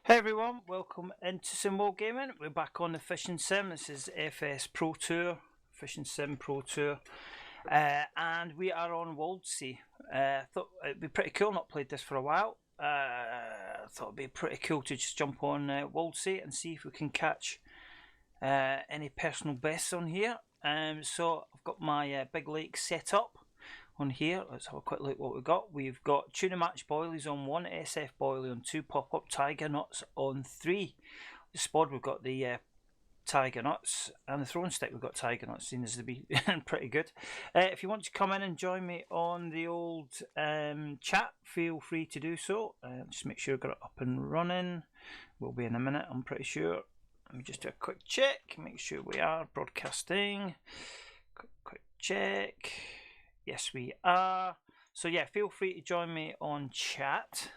Hey everyone, welcome into some more gaming. We're back on the fishing sim. This is FS Pro Tour, Fishing Sim Pro Tour, and we are on Waldsee. Thought it'd be pretty cool. Not played this for a while. Thought it'd be pretty cool to just jump on Waldsee and see if we can catch any personal bests on here. So I've got my big lake set up on here. Let's have a quick look what we've got. We've got tuna match boilies on 1, SF Boillie on 2, pop-up tiger nuts on 3. The spod we've got the tiger nuts, and the throwing stick we've got tiger nuts, seems to be pretty good. If you want to come in and join me on the old chat, feel free to do so. Just make sure you've got it up and running. We'll be in a minute, I'm pretty sure. Let me just do a quick check, make sure we are broadcasting. Quick check. Yes, we are. So yeah, feel free to join me on chat.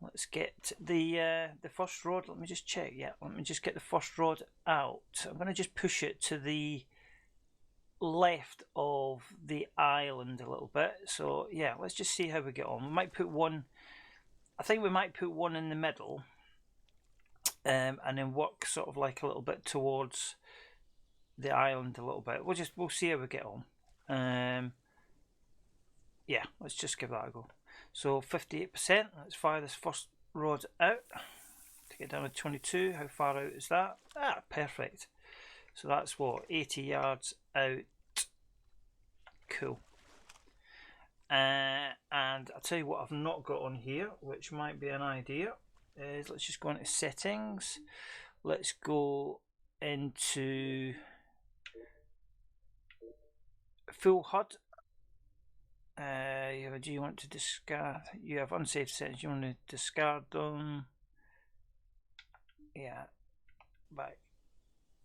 Let's get the first rod. Let me just check. Yeah, let me just get the first rod out. I'm going to just push it to the left of the island a little bit. So yeah, let's just see how we get on. We might put one. I think we might put one in the middle, and then work sort of like a little bit towards the island a little bit. We'll see how we get on. Yeah, let's just give that a go. So 58%, let's fire this first rod out to get down to 22. How far out is that? Perfect. So that's what, 80 yards out. Cool. And I'll tell you what I've not got on here, which might be an idea, is let's just go into settings. Let's go into full HUD. Do you want to discard? You have unsafe settings. You want to discard them? Yeah. Right.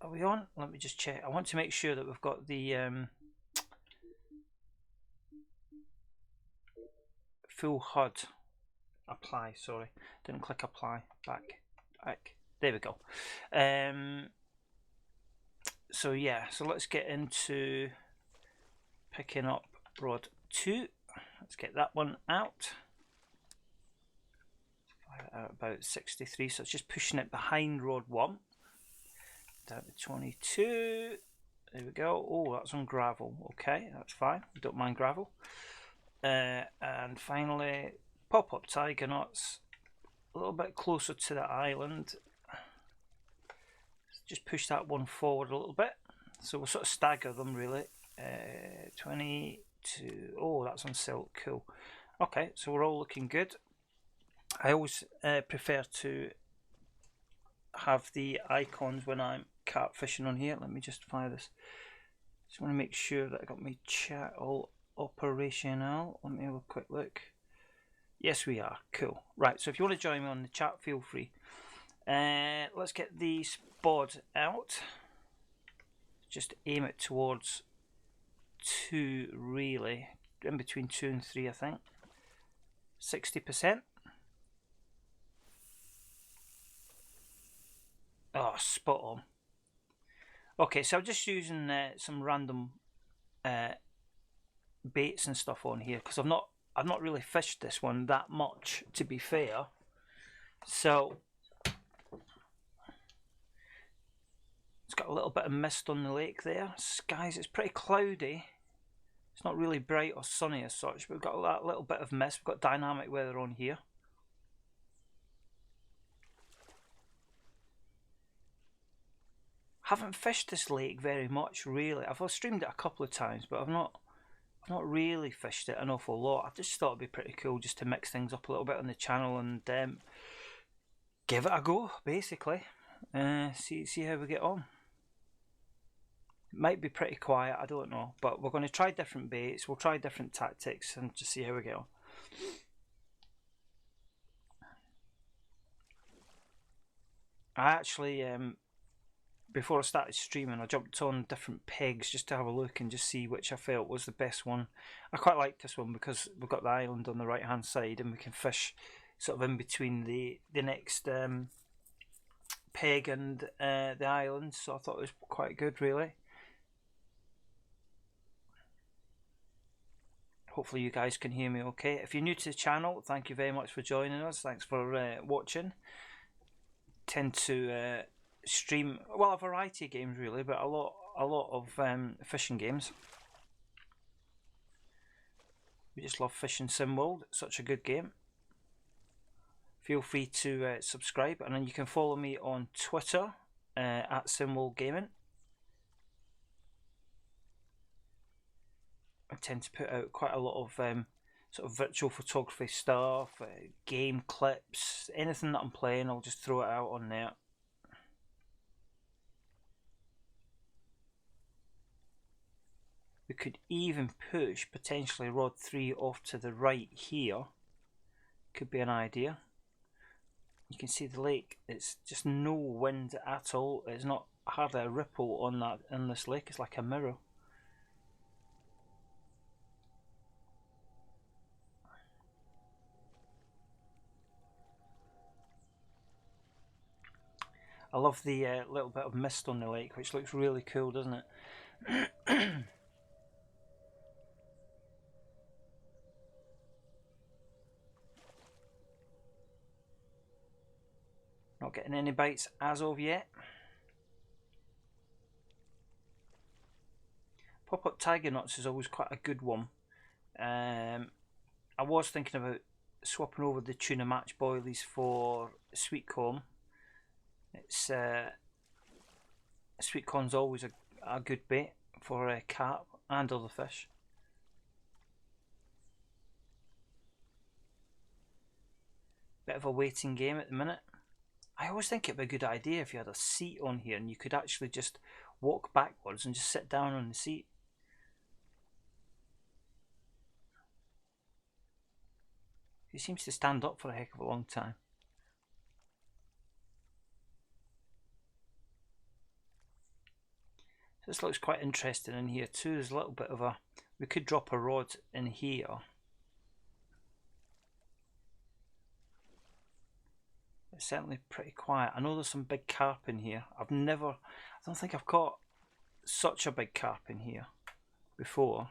Are we on? Let me just check. I want to make sure that we've got the full HUD. Apply. Sorry, didn't click apply. Back. There we go. So yeah. So let's get into picking up rod 2. Let's get that one out. About 63, so it's just pushing it behind rod 1. Down to 22. There we go. Oh, that's on gravel. Okay, that's fine. We don't mind gravel. And finally, pop-up tiger nuts. A little bit closer to the island. Just push that one forward a little bit. So we'll sort of stagger them really. 22. Oh, that's on silk. Cool. Okay, so we're all looking good. I always prefer to have the icons when I'm carp fishing on here. Let me just fire this. Just want to make sure that I got my chat all operational. Let me have a quick look. Yes, we are. Cool. Right, so if you want to join me on the chat, feel free. Let's get the spod out. Just aim it towards 2, really, in between 2 and 3, I think. 60%. Oh, spot on. Okay, so I'm just using some random baits and stuff on here because I've not really fished this one that much, to be fair. So it's got a little bit of mist on the lake there. Skies, it's pretty cloudy. It's not really bright or sunny as such, but we've got that little bit of mist. We've got dynamic weather on here. Haven't fished this lake very much, really. I've streamed it a couple of times, but I've not really fished it an awful lot. I just thought it'd be pretty cool just to mix things up a little bit on the channel and give it a go, basically. See how we get on. Might be pretty quiet, I don't know, but we're going to try different baits, we'll try different tactics and just see how we get on. I actually, before I started streaming, I jumped on different pegs just to have a look and just see which I felt was the best one. I quite like this one because we've got the island on the right hand side and we can fish sort of in between the next peg and the island, so I thought it was quite good, really. Hopefully you guys can hear me okay. If you're new to the channel, thank you very much for joining us. Thanks for watching. tend to stream, well, a variety of games really, but a lot of fishing games. We just love Fishing Sim World. It's such a good game. Feel free to subscribe, and then you can follow me on Twitter at SimWorld Gaming. I tend to put out quite a lot of sort of virtual photography stuff, game clips, anything that I'm playing, I'll just throw it out on there. We could even push potentially rod 3 off to the right here. Could be an idea. You can see the lake, it's just no wind at all. There's not hardly a ripple on that in this lake, it's like a mirror. I love the little bit of mist on the lake, which looks really cool, doesn't it? Not getting any bites as of yet. Pop-up tiger nuts is always quite a good one. I was thinking about swapping over the tuna match boilies for sweet corn. It's sweet corn's always a good bait for carp and other fish. Bit of a waiting game at the minute. I always think it'd be a good idea if you had a seat on here and you could actually just walk backwards and just sit down on the seat. He seems to stand up for a heck of a long time. So this looks quite interesting in here too. There's a little bit of a, we could drop a rod in here. It's certainly pretty quiet. I know there's some big carp in here. I don't think I've caught such a big carp in here before.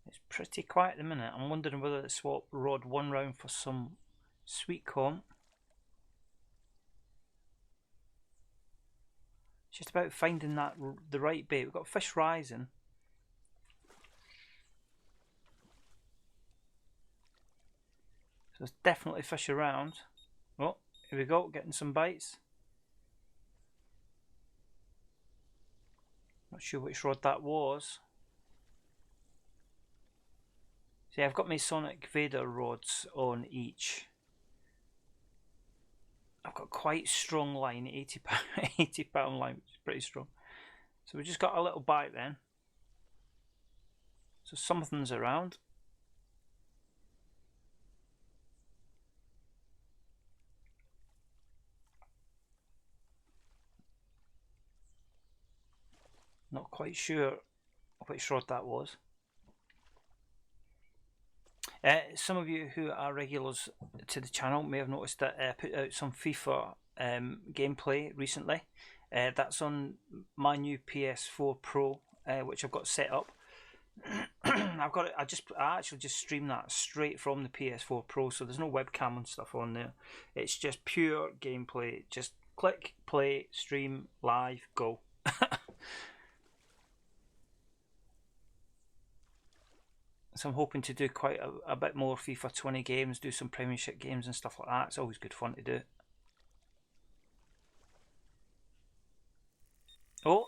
It's pretty quiet at the minute. I'm wondering whether to swap rod 1 round for some sweet corn. It's just about finding the right bait. We've got fish rising. So there's definitely fish around. Oh, here we go, getting some bites. Not sure which rod that was. See, I've got my Sonic Vader rods on each. I've got quite strong line, 80 pound line, which is pretty strong. So we just got a little bite then. So something's around. Not quite sure which rod that was. Some of you who are regulars to the channel may have noticed that I put out some FIFA gameplay recently. That's on my new PS4 Pro, which I've got set up. I actually just stream that straight from the PS4 Pro, so there's no webcam and stuff on there. It's just pure gameplay. Just click, play, stream, live, go. So I'm hoping to do quite a bit more FIFA 20 games, do some Premiership games and stuff like that. It's always good fun to do. Oh,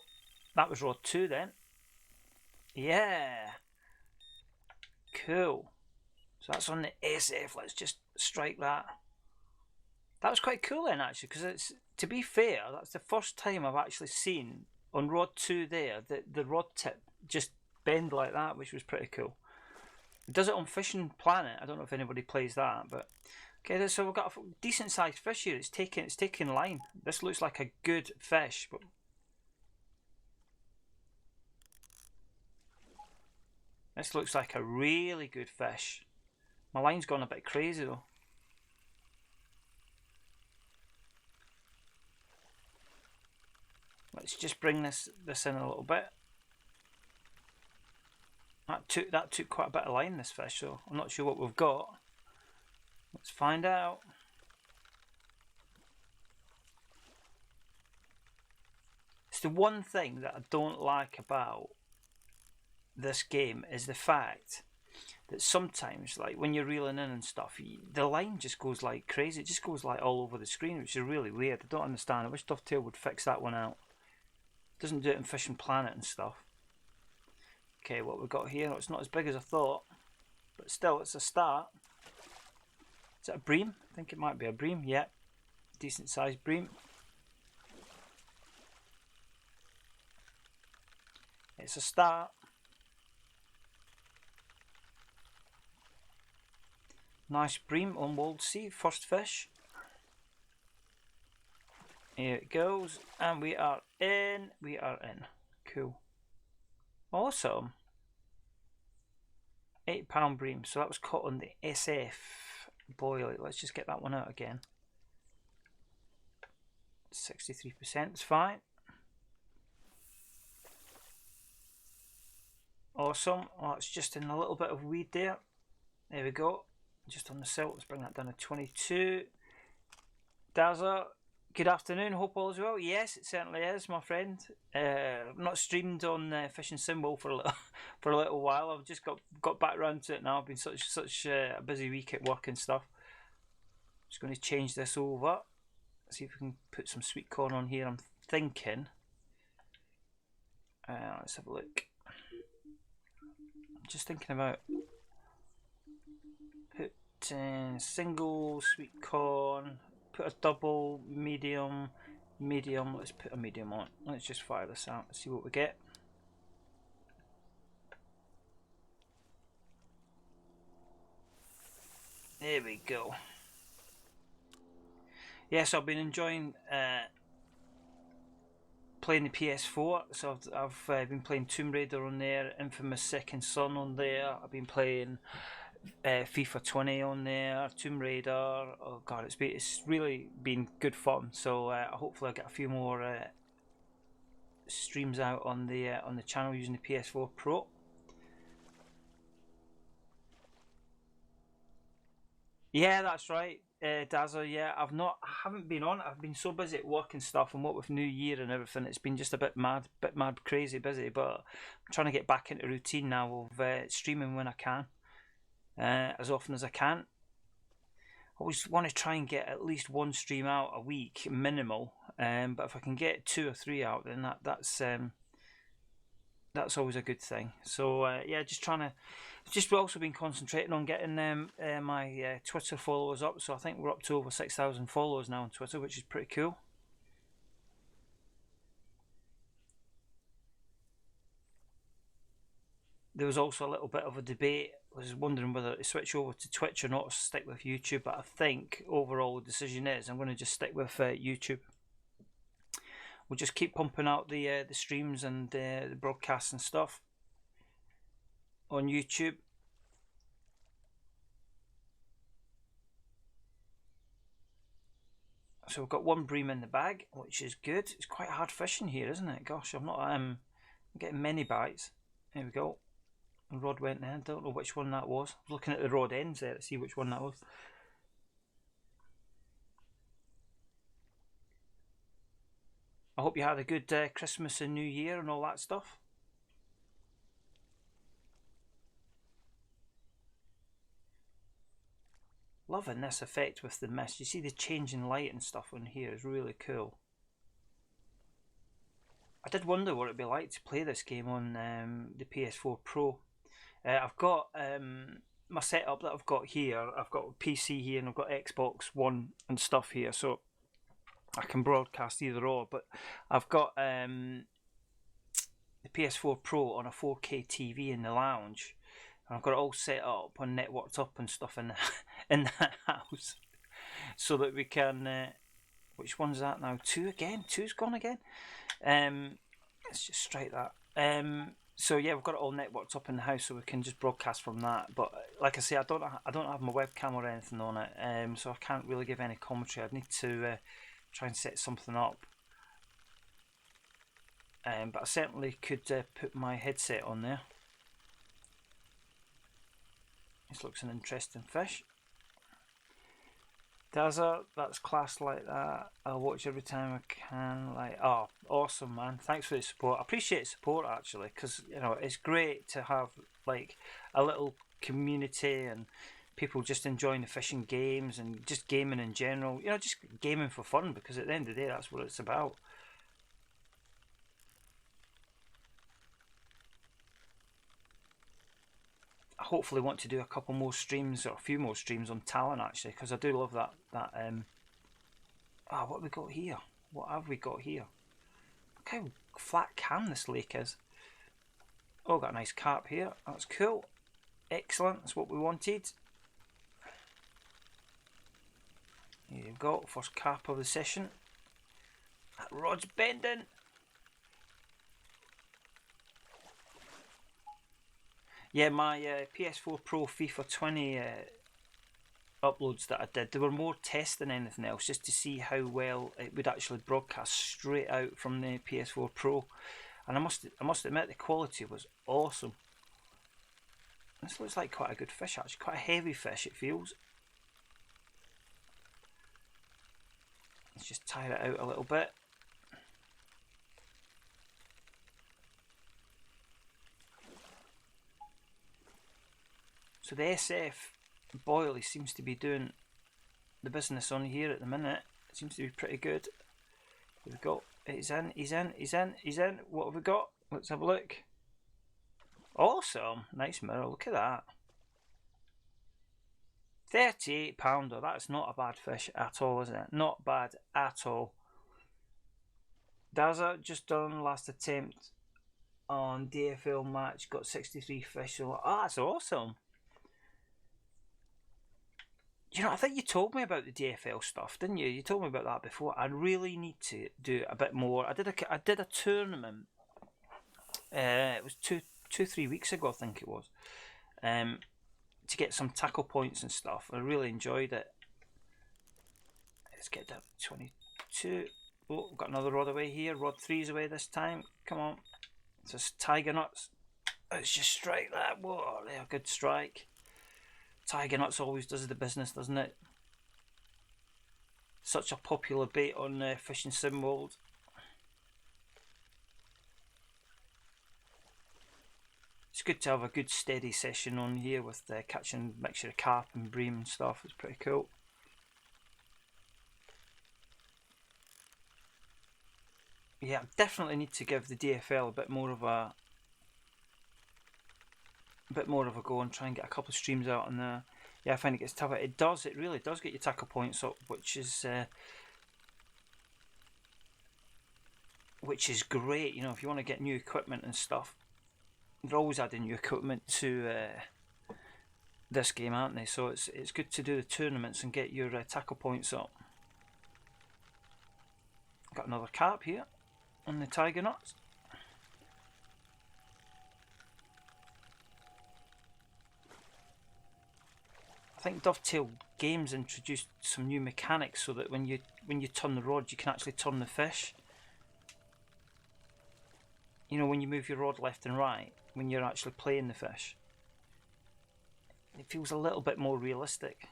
that was rod 2 then. Yeah. Cool. So that's on the SF. Let's just strike that. That was quite cool then actually, because it's, to be fair, that's the first time I've actually seen on rod 2 there the rod tip just bend like that, which was pretty cool. It does it on Fishing Planet. I don't know if anybody plays that, but okay. So we've got a decent sized fish here. It's taking line. This looks like a good fish, but This looks like a really good fish. My line's gone a bit crazy though. Let's just bring this in a little bit. That took quite a bit of line, this fish, so I'm not sure what we've got. Let's find out. It's the one thing that I don't like about this game is the fact that sometimes, like when you're reeling in and stuff, the line just goes like crazy. It just goes like all over the screen, which is really weird. I don't understand. I wish Dovetail would fix that one out. It doesn't do it in Fishing Planet and stuff. Okay, what we've got here, it's not as big as I thought, but still, it's a start. Is that a bream? I think it might be a bream. Yep, decent sized bream. It's a start. Nice bream on Waldsee, first fish. Here it goes, and we are in. We are in. Cool. Awesome. £8 bream. So that was caught on the SF Boillie. Let's just get that one out again. 63% is fine. Awesome. Oh, it's just in a little bit of weed there. There we go. Just on the silt. Let's bring that down to 22. Dazza, good afternoon. Hope all is well. Yes, it certainly is, my friend. I've not streamed on Fishing Symbol for a little for a little while. I've just got back around to it now. I've been such a busy week at work and stuff. Just going to change this over. See if we can put some sweet corn on here. I'm thinking. Let's have a look. I'm just thinking about put single sweet corn. Put a double, medium. Let's put a medium on. Let's just fire this out. See what we get. There we go. Yes, I've been enjoying playing the PS4. So I've been playing Tomb Raider on there, Infamous Second Son on there. I've been playing FIFA 20 on there, Tomb Raider. Oh god, it's really been good fun. So hopefully I'll get a few more streams out on the channel using the PS4 Pro. Yeah, that's right, Dazza. Yeah, I haven't been on. I've been so busy at work and stuff, and what with New Year and everything, it's been just a bit mad, crazy busy. But I'm trying to get back into routine now of streaming when I can. As often as I can. I always want to try and get at least one stream out a week, minimal. But if I can get 2 or 3 out, then that's always a good thing. So yeah, just also been concentrating on getting my Twitter followers up. So I think we're up to over 6,000 followers now on Twitter, which is pretty cool. There was also a little bit of a debate. I was wondering whether to switch over to Twitch or not, or stick with YouTube. But I think overall the decision is I'm going to just stick with YouTube. We'll just keep pumping out the streams and the broadcasts and stuff on YouTube. So we've got one bream in the bag, which is good. It's quite hard fishing here, isn't it? Gosh, I'm getting many bites. There we go. The rod went there. I don't know which one that was. I was looking at the rod ends there to see which one that was. I hope you had a good Christmas and New Year and all that stuff. Loving this effect with the mist. You see the change in light and stuff on here is really cool. I did wonder what it'd be like to play this game on the PS4 Pro. I've got my setup that I've got here. I've got a PC here and I've got Xbox One and stuff here, so I can broadcast either or. But I've got the PS4 Pro on a 4K TV in the lounge. And I've got it all set up and networked up and stuff in the house, so that we can. Which one's that now? 2 again. 2's gone again. Let's just strike that. So yeah, we've got it all networked up in the house, so we can just broadcast from that. But like I say, I don't have my webcam or anything on it, so I can't really give any commentary. I'd need to try and set something up. But I certainly could put my headset on there. This looks an interesting fish. That's class like that. I'll watch every time I can. Like, oh, awesome, man! Thanks for the support. I appreciate the support actually, because you know it's great to have like a little community and people just enjoying the fishing games and just gaming in general. You know, just gaming for fun, because at the end of the day, that's what it's about. I hopefully want to do a couple more streams, or a few more streams on Talon actually, because I do love that. What have we got here? What have we got here? Look how flat cam this lake is. Oh, got a nice carp here. That's cool. Excellent. That's what we wanted. Here you go. First carp of the session. That rod's bending. Yeah, my PS4 Pro FIFA 20 uploads that I did, they were more tests than anything else, just to see how well it would actually broadcast straight out from the PS4 Pro. And I must admit, the quality was awesome. This looks like quite a good fish actually, quite a heavy fish it feels. Let's just tire it out a little bit. So the SF Boillie seems to be doing the business on here at the minute. It seems to be pretty good. Here we go. He's in, he's in, he's in, he's in. What have we got? Let's have a look. Awesome. Nice mirror. Look at that. 38 pounder. That's not a bad fish at all, is it? Not bad at all. Daza just done last attempt on DFL match. Got 63 fish. So, that's awesome. You know, I think you told me about the DFL stuff, didn't you? You told me about that before. I really need to do a bit more. I did a tournament. It was 3 weeks ago, I think it was. To get some tackle points and stuff. I really enjoyed it. Let's get down to 22. Oh, we've got another rod away here. Rod 3's away this time. Come on. It's just tiger nuts. Let's just strike that. Whoa, there, good strike. Tiger nuts always does the business, doesn't it? Such a popular bait on Fishing Sim World. It's good to have a good steady session on here with catching a mixture of carp and bream and stuff. It's pretty cool. Yeah, I definitely need to give the DFL a bit more of a go and try and get a couple of streams out on there. Yeah, I find it gets tougher. It really does get your tackle points up, which is great. You know, if you want to get new equipment and stuff, they're always adding new equipment to this game, aren't they? So it's good to do the tournaments and get your tackle points up. Got another carp here on the tiger nuts. I think Dovetail Games introduced some new mechanics so that when you turn the rod, you can actually turn the fish. You know, when you move your rod left and right, when you're actually playing the fish, it feels a little bit more realistic.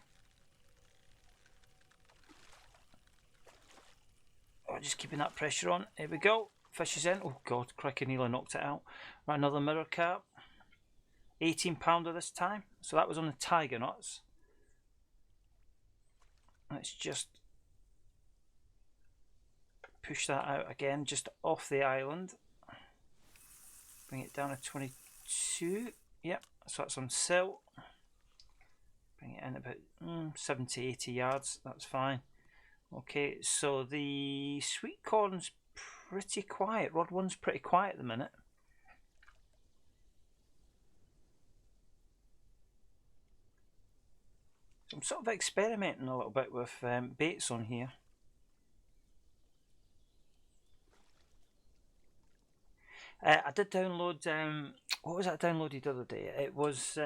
Oh, just keeping that pressure on. Here we go. Fish is in. Oh God, crikey, nearly knocked it out. Right, another mirror carp. 18 pounder this time. So that was on the tiger nuts. Let's just push that out again, just off the island. Bring it down to 22. Yep, so that's on silt. Bring it in about 70, 80 yards. That's fine. Okay, so the sweet corn's pretty quiet. Rod 1's pretty quiet at the minute. I'm sort of experimenting a little bit with baits on here. I did download, what was that I downloaded the other day? It was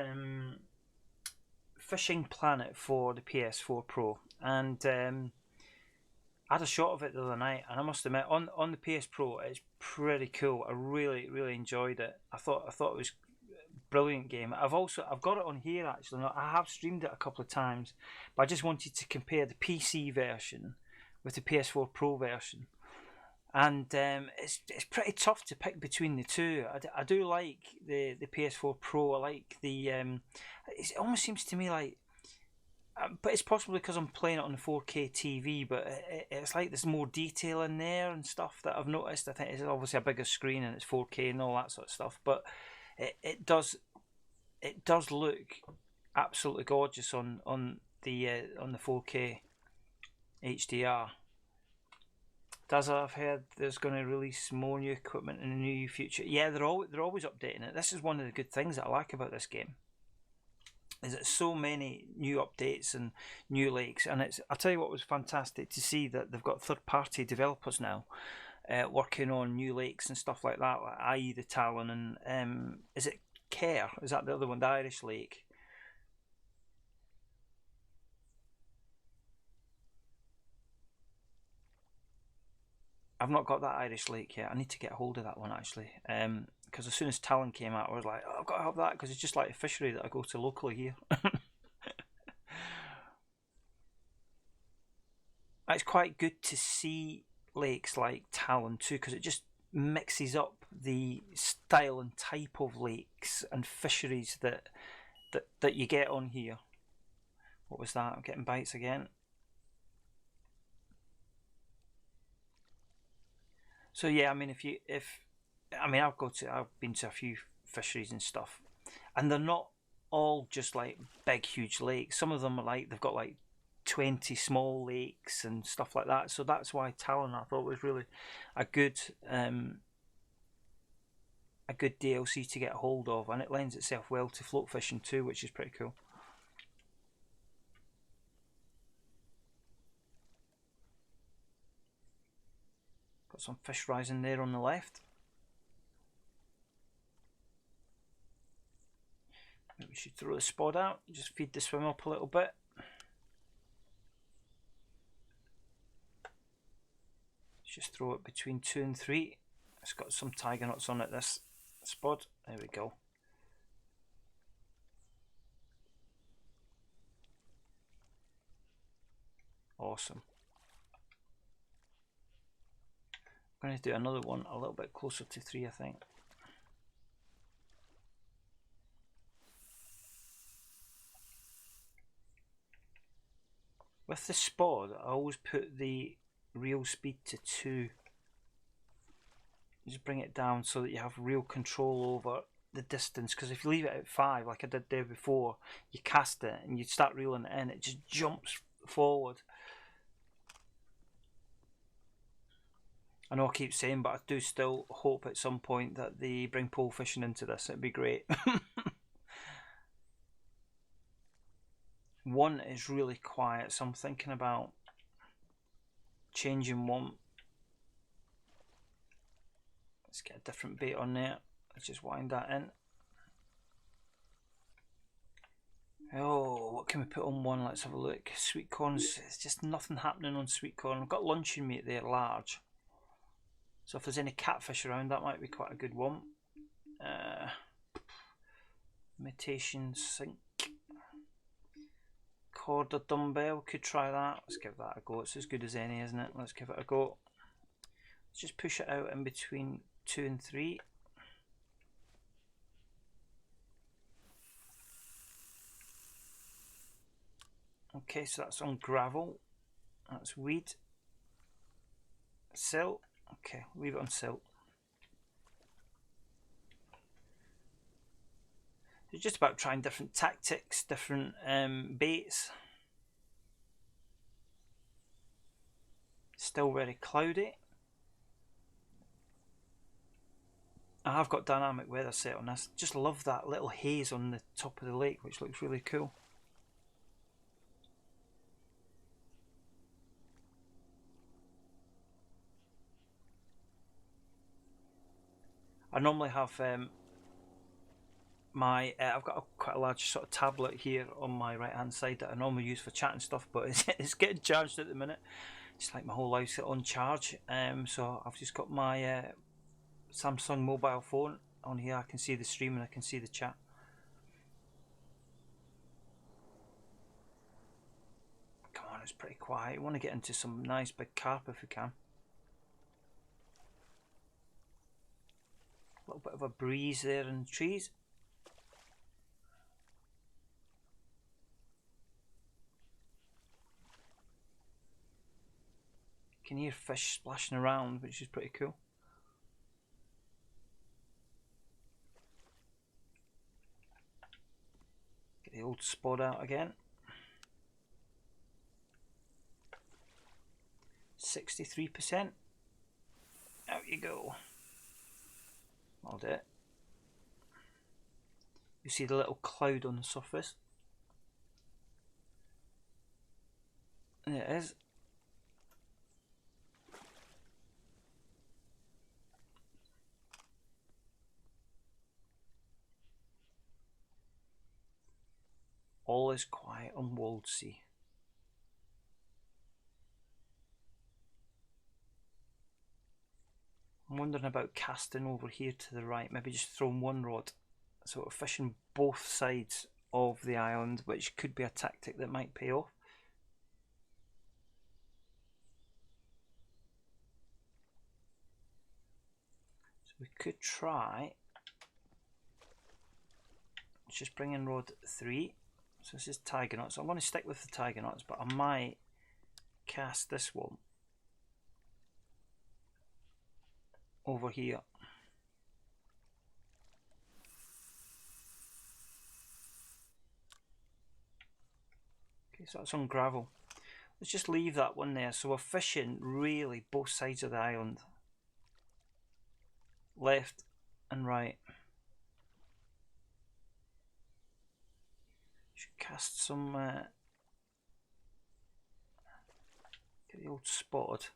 Fishing Planet for the PS4 Pro, and I had a shot of it the other night, and I must admit, on the PS Pro, it's pretty cool. I really enjoyed it. I thought it was a brilliant game. I've got it on here actually. I have streamed it a couple of times, but I just wanted to compare the PC version with the PS4 Pro version, and it's pretty tough to pick between the two. I do like the PS4 Pro. I like the it almost seems to me like, but it's possibly because I'm playing it on the 4K TV, but it's like there's more detail in there and stuff that I've noticed. I think it's obviously a bigger screen and it's 4K and all that sort of stuff, but it does look absolutely gorgeous on the 4K HDR. As I've heard, there's going to release more new equipment in the near future. Yeah, they're always updating it. This is one of the good things that I like about this game. Is it so many new updates and new lakes, and I'll tell you what was fantastic to see that they've got third-party developers now working on new lakes and stuff like that, like i.e. the Talon and is it Care? Is that the other one, the Irish lake? I've not got that Irish lake yet. I need to get a hold of that one actually. Because as soon as Talon came out, I was like, oh, I've got to have that because it's just like a fishery that I go to locally here. It's quite good to see lakes like Talon too, because it just mixes up the style and type of lakes and fisheries that you get on here. What was that? I'm getting bites again. So yeah, I mean, I've been to a few fisheries and stuff, and they're not all just like big, huge lakes. Some of them are like they've got like 20 small lakes and stuff like that. So that's why Talon I thought was really a good DLC to get a hold of, and it lends itself well to float fishing too, which is pretty cool. Got some fish rising there on the left. Maybe we should throw the spot out, just feed the swim up a little bit. Just throw it between 2 and 3. It's got some tiger knots on it, this spot. There we go. Awesome. I'm going to do another one a little bit closer to 3, I think. With the spot, I always put the reel speed to 2. Just bring it down so that you have real control over the distance, because if you leave it at 5 like I did there before, you cast it and you start reeling it in, it just jumps forward. I know I keep saying, but I do still hope at some point that they bring pole fishing into this. It'd be great. One is really quiet, so I'm thinking about changing one. Let's get a different bait on there. Let's just wind that in. Oh, what can we put on one? Let's have a look. Sweet corns. It's just nothing happening on sweet corn. I've got luncheon meat there, large. So if there's any catfish around, that might be quite a good one. Imitation sink. Cord or dumbbell, could try that. Let's give that a go. It's as good as any, isn't it? Let's give it a go. Let's just push it out in between 2 and 3. Okay, so that's on gravel. That's weed. Silt. Okay, leave it on silt. It's just about trying different tactics, different baits. Still very cloudy. I have got dynamic weather set on this. Just love that little haze on the top of the lake, which looks really cool. I I normally have I've got quite a large sort of tablet here on my right hand side that I normally use for chat and stuff, but it's getting charged at the minute. It's like my whole life's on charge. So I've just got my Samsung mobile phone on here. I can see the stream and I can see the chat. Come on, it's pretty quiet. I want to get into some nice big carp if we can. A little bit of a breeze there in the trees. You can hear fish splashing around, which is pretty cool. Get the old spot out again. 63%. Out you go. I'll do it. You see the little cloud on the surface? There it is. All is quiet on Waldsee. I'm wondering about casting over here to the right, maybe just throwing one rod, sort of fishing both sides of the island, which could be a tactic that might pay off. So we could try, let's just bring in rod 3. So this is tiger knots. I'm going to stick with the tiger knots, but I might cast this one over here. Okay, so that's on gravel. Let's just leave that one there. So we're fishing really both sides of the island, left and right. Should cast some get the old spot.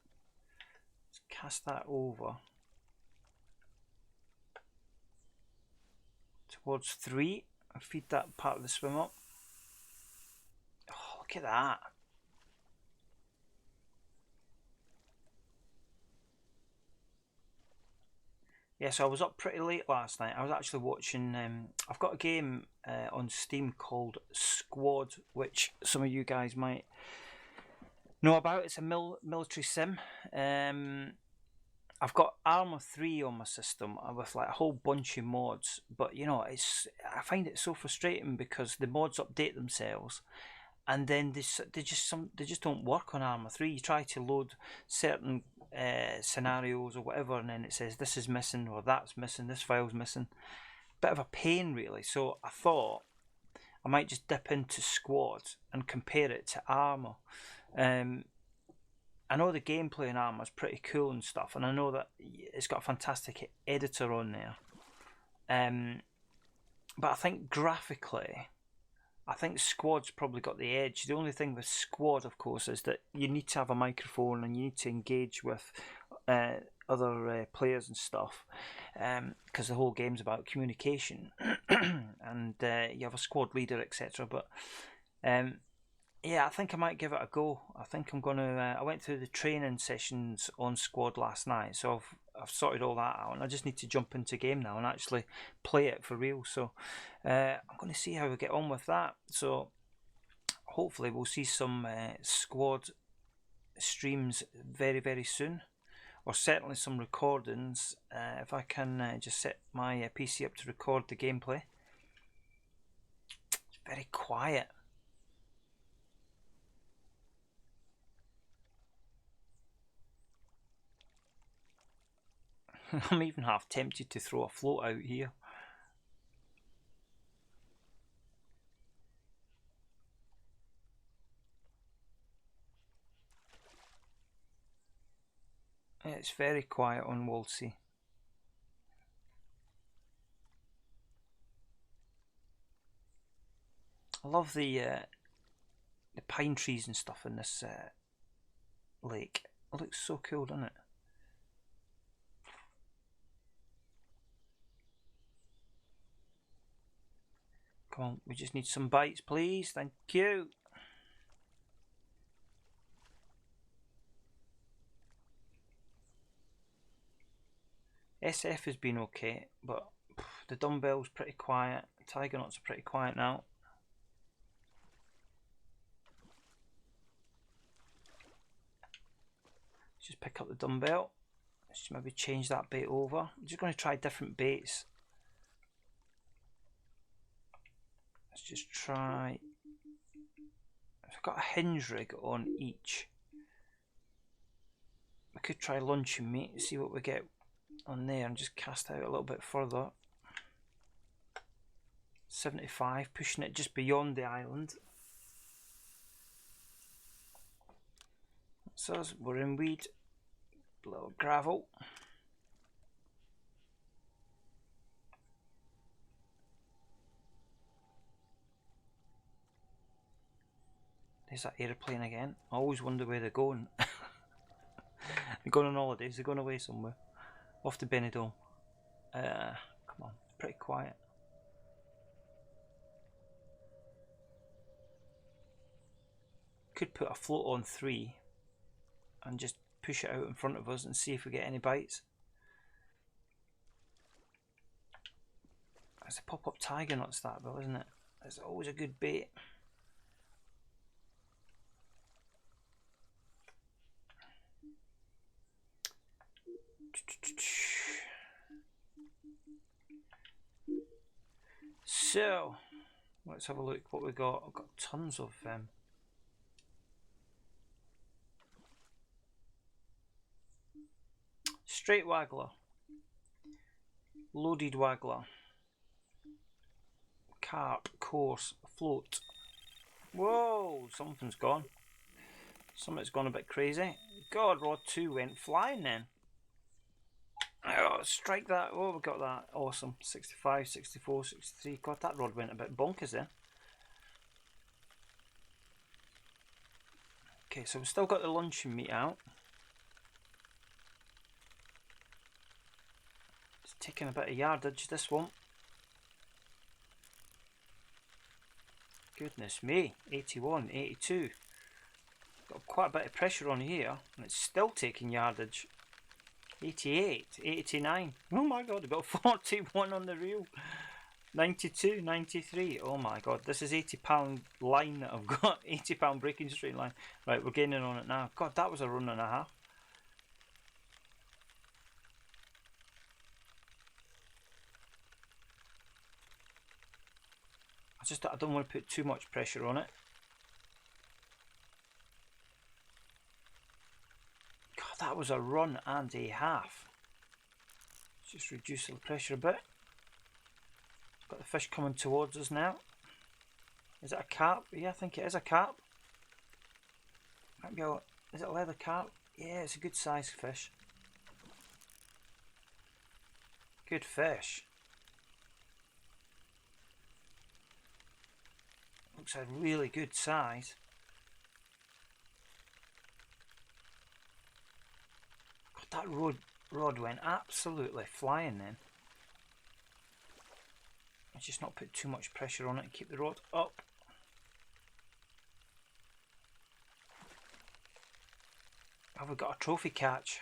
Let's cast that over towards 3 and feed that part of the swim up. Oh, look at that. Yeah, so I was up pretty late last night. I was actually watching, I've got a game on Steam called Squad, which some of you guys might know about. It's a military sim. I've got Arma 3 on my system with like a whole bunch of mods, but you know, I find it so frustrating because the mods update themselves, and then they just don't work on Arma 3. You try to load certain scenarios or whatever, and then it says this is missing or that's missing, this file's missing. Bit of a pain, really. So I thought I might just dip into Squad and compare it to Arma. I know the gameplay in Arma is pretty cool and stuff, and I know that it's got a fantastic editor on there. But I think graphically, I think Squad's probably got the edge. The only thing with Squad, of course, is that you need to have a microphone and you need to engage with other players and stuff, because the whole game's about communication, and you have a squad leader, etc. But yeah, I think I might give it a go. I think I'm gonna. I went through the training sessions on Squad last night, so I've sorted all that out, and I just need to jump into game now and actually play it for real. So I'm going to see how we get on with that. So hopefully we'll see some Squad streams very, very soon, or certainly some recordings if I can just set my PC up to record the gameplay. It's very quiet. I'm even half tempted to throw a float out here. It's very quiet on Waldsee. I love the pine trees and stuff in this lake. It looks so cool, doesn't it? Come on, we just need some bites, please. Thank you. SF has been okay, but the dumbbell's pretty quiet. Tiger knots are pretty quiet now. Just pick up the dumbbell. Let's maybe change that bait over. I'm just going to try different baits. Let's just try. I've got a hinge rig on each. We could try luncheon meat and see what we get on there and just cast out a little bit further. 75, pushing it just beyond the island. So we're in weed, a little gravel. There's that aeroplane again. I always wonder where they're going. They're going on holidays, they're going away somewhere. Off to Benidorm. Come on, it's pretty quiet. Could put a float on 3 and just push it out in front of us and see if we get any bites. It's a pop-up tiger nuts, that though, isn't it? It's always a good bait. So let's have a look what we got. I've got tons of straight waggler, loaded waggler, carp, coarse, float. Whoa, something's gone. Something's gone a bit crazy. God, rod 2 went flying then. Oh, strike that. Oh, we got that. Awesome. 65, 64, 63. God, that rod went a bit bonkers then. Okay, so we've still got the luncheon meat out. It's taking a bit of yardage, this one. Goodness me. 81, 82. Got quite a bit of pressure on here, and it's still taking yardage. 88, 89. Oh my god, I've got 41 on the reel. 92, 93. Oh my god, this is £80 line that I've got. £80 breaking straight line. Right, we're gaining on it now. God, that was a run and a half. I don't want to put too much pressure on it. God, that was a run and a half. Let's just reduce the pressure a bit. Got the fish coming towards us now. Is it a carp? Yeah, I think it is a carp. Might be is it a leather carp? Yeah, it's a good size fish. Good fish. Looks a really good size. God, that rod went absolutely flying then. Let's just not put too much pressure on it and keep the rod up. Have we got a trophy catch?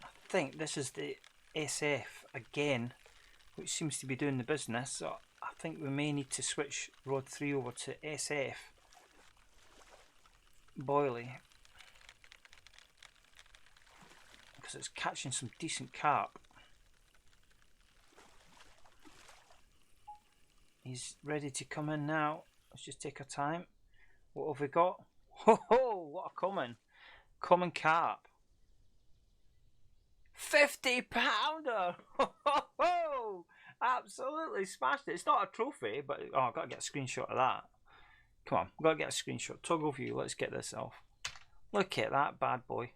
I think this is the SF again, which seems to be doing the business, so I think we may need to switch rod 3 over to SF Boillie, because it's catching some decent carp. He's ready to come in now. Let's just take our time. What have we got? Ho ho! What a common carp. 50 pounder! Ho ho ho! Absolutely smashed it. It's not a trophy, but oh, I've got to get a screenshot of that. Come on, I've got to get a screenshot. Toggle view. Let's get this off. Look at that bad boy.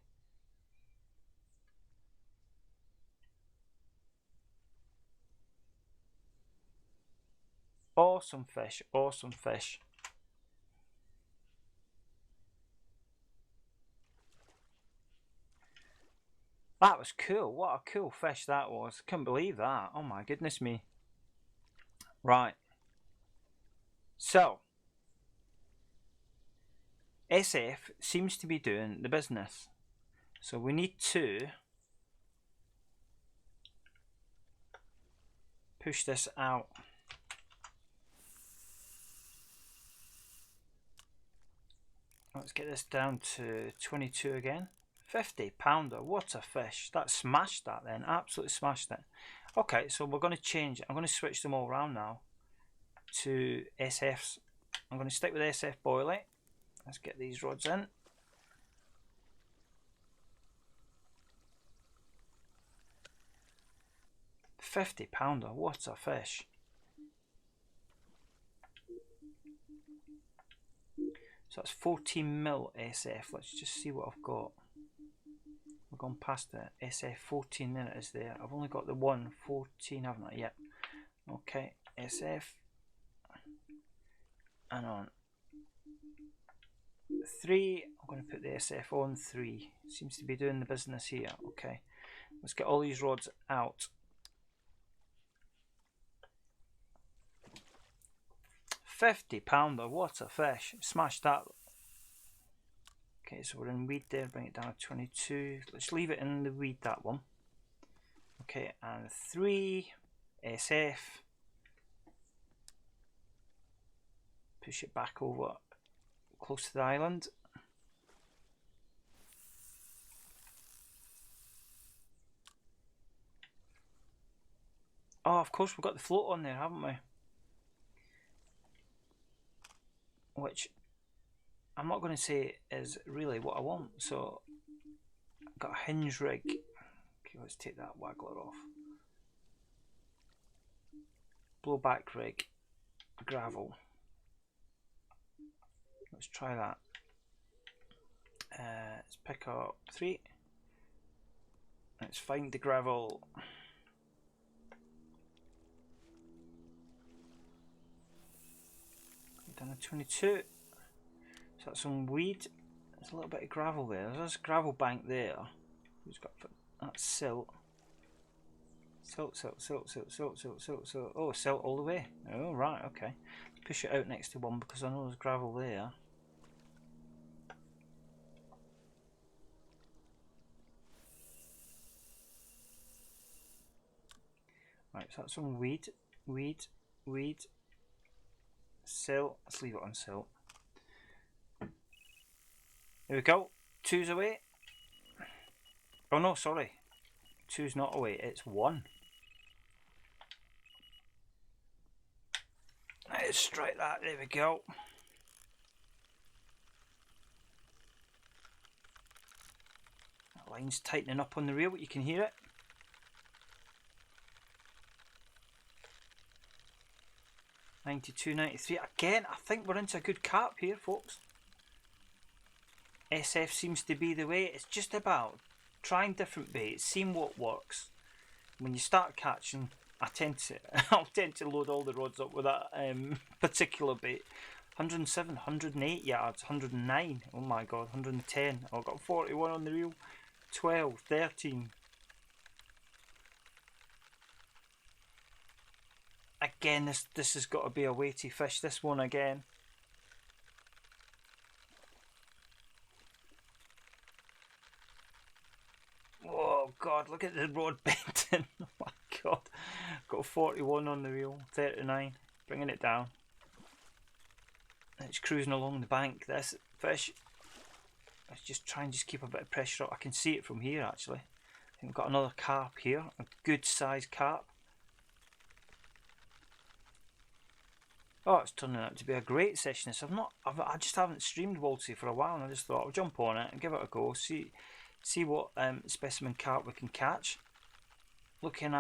Awesome fish, awesome fish. That was cool. What a cool fish that was. Couldn't believe that. Oh my goodness me. Right. So, SF seems to be doing the business. So we need to push this out. Let's get this down to 22 again. 50 pounder, what a fish. That smashed that then, absolutely smashed it. Okay, so we're going to change, I'm going to switch them all around now to SFs. I'm going to stick with SF Boillie. Let's get these rods in. £50, what a fish. So that's 14mm SF. Let's just see what I've got. We've gone past the SF 14 then it is there. I've only got the 114, haven't I? Yep. Okay, SF. And on 3, I'm going to put the SF on 3. Seems to be doing the business here. Okay, let's get all these rods out. £50, what a fish. Smashed that. Okay, so we're in weed there, bring it down to 22. Let's leave it in the weed, that one. Okay, and 3 SF. Push it back over close to the island. Oh, of course, we've got the float on there, haven't we? Which I'm not going to say is really what I want. So I've got a hinge rig. Okay, let's take that waggler off. Blowback rig, gravel. Let's try that. Let's pick up 3. Let's find the gravel. Down to 22. So that's some weed. There's a little bit of gravel there. There's a gravel bank there. Who's got that silt? Silt. Oh, silt all the way. Oh, right, okay. Let's push it out next to one because I know there's gravel there. Right, so that's some weed. Silt. Let's leave it on silt. There we go. 2's away. Oh no, sorry. 2's not away. It's 1. Let's strike that. There we go. That line's tightening up on the reel. You can hear it. $92, $93. Again, I think we're into a good carp here, folks. SF seems to be the way. It's just about trying different baits, seeing what works. When you start catching, I'll tend to load all the rods up with that particular bait. 107, 108 yards, 109. Oh my god, 110. I've got 41 on the reel. 12, 13. Again, this has got to be a weighty fish. This one again. Oh god, look at the rod bending. Oh my god. Got 41 on the reel, 39. Bringing it down. It's cruising along the bank. This fish. Let's just try and keep a bit of pressure up. I can see it from here actually. I think we've got another carp here. A good sized carp. Oh, it's turning out to be a great session. I just haven't streamed Waldsee for a while, and I just thought I'll jump on it and give it a go. See what specimen carp we can catch. Looking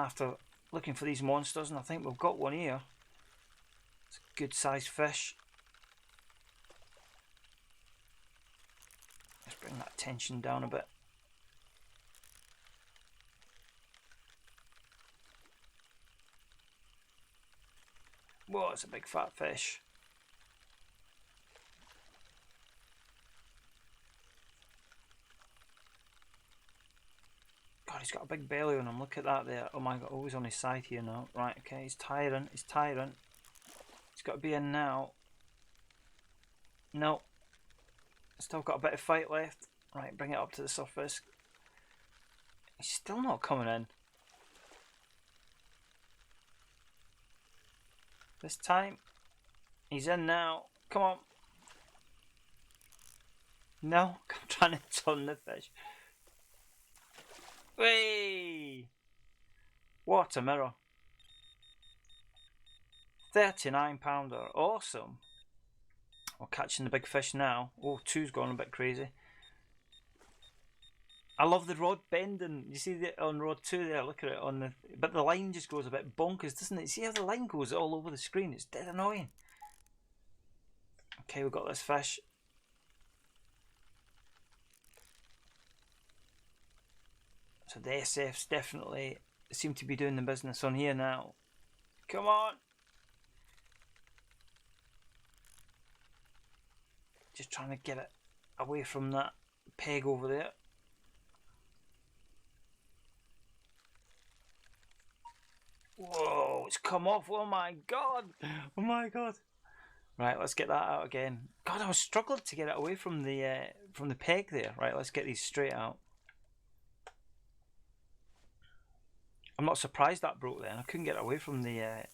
for these monsters, and I think we've got one here. It's a good sized fish. Let's bring that tension down a bit. Whoa, it's a big fat fish. God, he's got a big belly on him. Look at that there. Oh my god, oh, he's on his side here now. Right, okay, he's tiring. He's tiring. He's got to be in now. No. Still got a bit of fight left. Right, bring it up to the surface. He's still not coming in. This time, he's in now. Come on. No, I'm trying to turn the fish. Whey! What a mirror. 39 pounder. Awesome. We're catching the big fish now. Oh, two's gone a bit crazy. I love the rod bending. You see that on rod 2 there? Look at it on the. But the line just goes a bit bonkers, doesn't it? See how the line goes all over the screen? It's dead annoying. Okay, we've got this fish. So the SFs definitely seem to be doing the business on here now. Come on. Just trying to get it away from that peg over there. Whoa, it's come off. Oh my god. Oh my god. Right, let's get that out again. God, I was struggling to get it away from the peg there. Right, let's get these straight out. I'm not surprised that broke then. I couldn't get it away from the Right,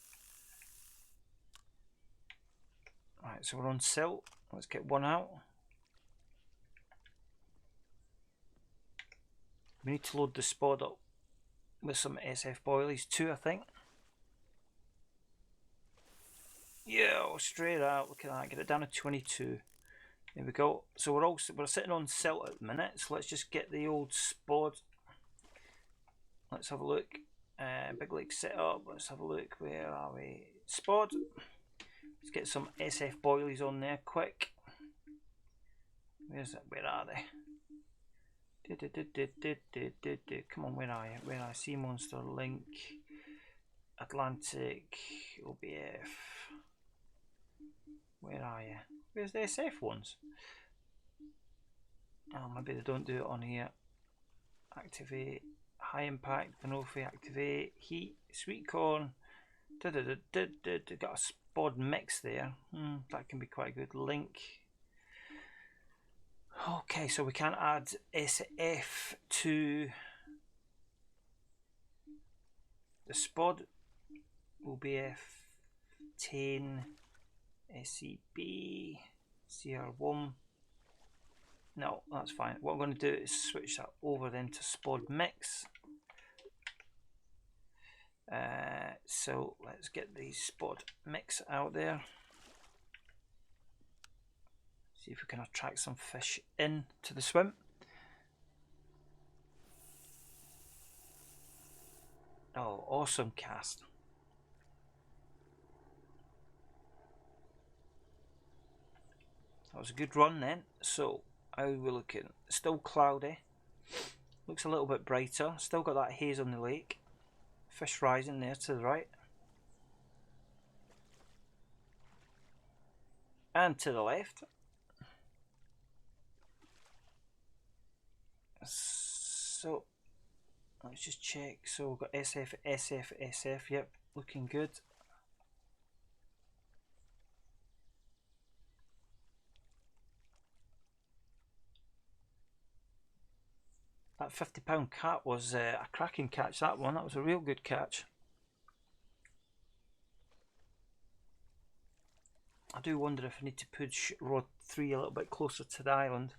so we're on silt. Let's get one out. We need to load the spod up with some SF Boilies too, I think. Yeah, straight out. Look at that. Get it down to 22. There we go. So we're sitting on silt at the minute. So let's just get the old spod. Let's have a look. Big Lake setup. Let's have a look. Where are we? Spod. Let's get some SF Boilies on there quick. Where's it? Where are they? Come on, where are you? Where are you? Sea Monster, Link, Atlantic, OBF. Where are you? Where's the SF ones? Oh, maybe they don't do it on here. Activate, High Impact, Banoffee, activate, Heat, Sweet Corn. Got a spod mix there. That can be quite good. Link. Okay, so we can add SF to the spod. OBF 10 SCB CR1. No, that's fine. What I'm going to do is switch that over then to spod mix. So let's get the spod mix out there. See if we can attract some fish in to the swim. Oh, awesome cast. That was a good run then. So, how are we looking? Still cloudy. Looks a little bit brighter. Still got that haze on the lake. Fish rising there to the right. And to the left. So, let's just check. So we've got SF, SF, SF. Yep, looking good. That £50 cat was a cracking catch, that one. That was a real good catch. I do wonder if I need to push rod 3 a little bit closer to the island.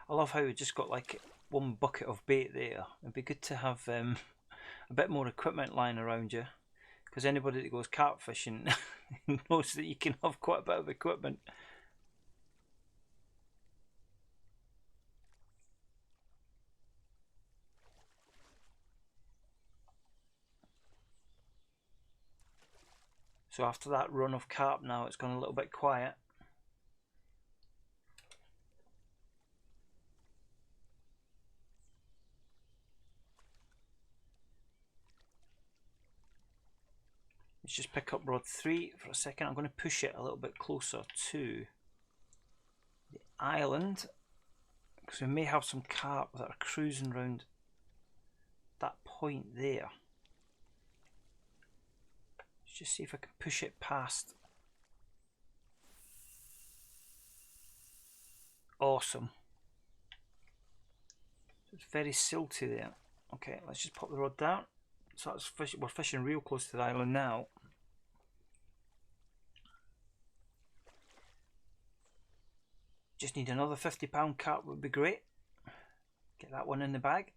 I love how we just got like one bucket of bait there. It'd be good to have a bit more equipment lying around you, because anybody that goes carp fishing knows that you can have quite a bit of equipment. So after that run of carp now, it's gone a little bit quiet. Let's just pick up rod 3 for a second. I'm going to push it a little bit closer to the island, because we may have some carp that are cruising around that point there. Let's just see if I can push it past. Awesome. It's very silty there. Okay, let's just pop the rod down. So that's we're fishing real close to the island now. Just need another 50-pound carp would be great. Get that one in the bag.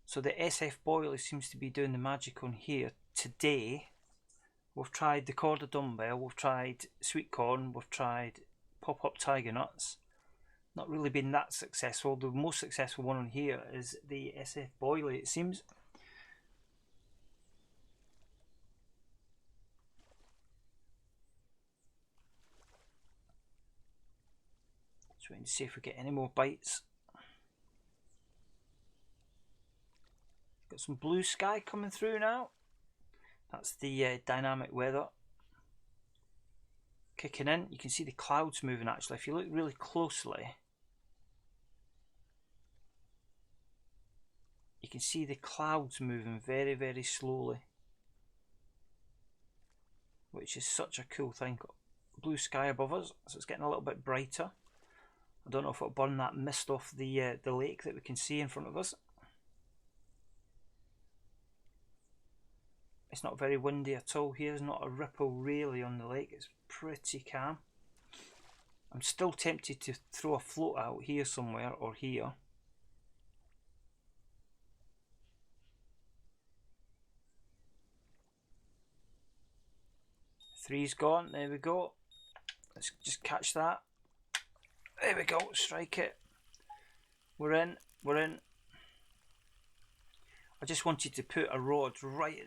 So the SF Boillie seems to be doing the magic on here today. We've tried the corded dumbbell, we've tried sweet corn, we've tried pop-up tiger nuts. Not really been that successful. The most successful one on here is the SF Boillie, it seems. Just waiting to see if we get any more bites. Got some blue sky coming through now. That's the dynamic weather kicking in. You can see the clouds moving actually. If you look really closely, you can see the clouds moving very, very slowly, which is such a cool thing. Blue sky above us, so it's getting a little bit brighter. I don't know if it'll burn that mist off the lake that we can see in front of us. It's not very windy at all here. There's not a ripple really on the lake. It's pretty calm. I'm still tempted to throw a float out here somewhere or here. Three's gone. There we go. Let's just catch that. There we go. Strike it. We're in. We're in. I just wanted to put a rod right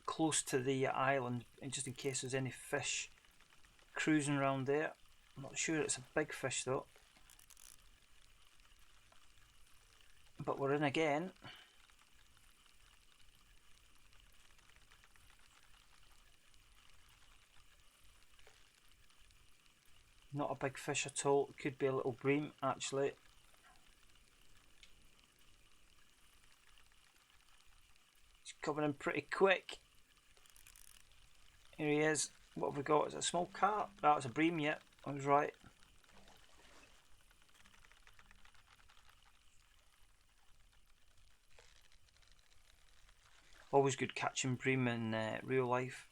close to the island, and just in case there's any fish cruising around there. I'm not sure it's a big fish though, but we're in again. Not a big fish at all. It could be a little bream actually. He's coming in pretty quick. Here he is. What have we got? Is it a small carp? That's a bream yet. I was right. Always good catching bream in real life.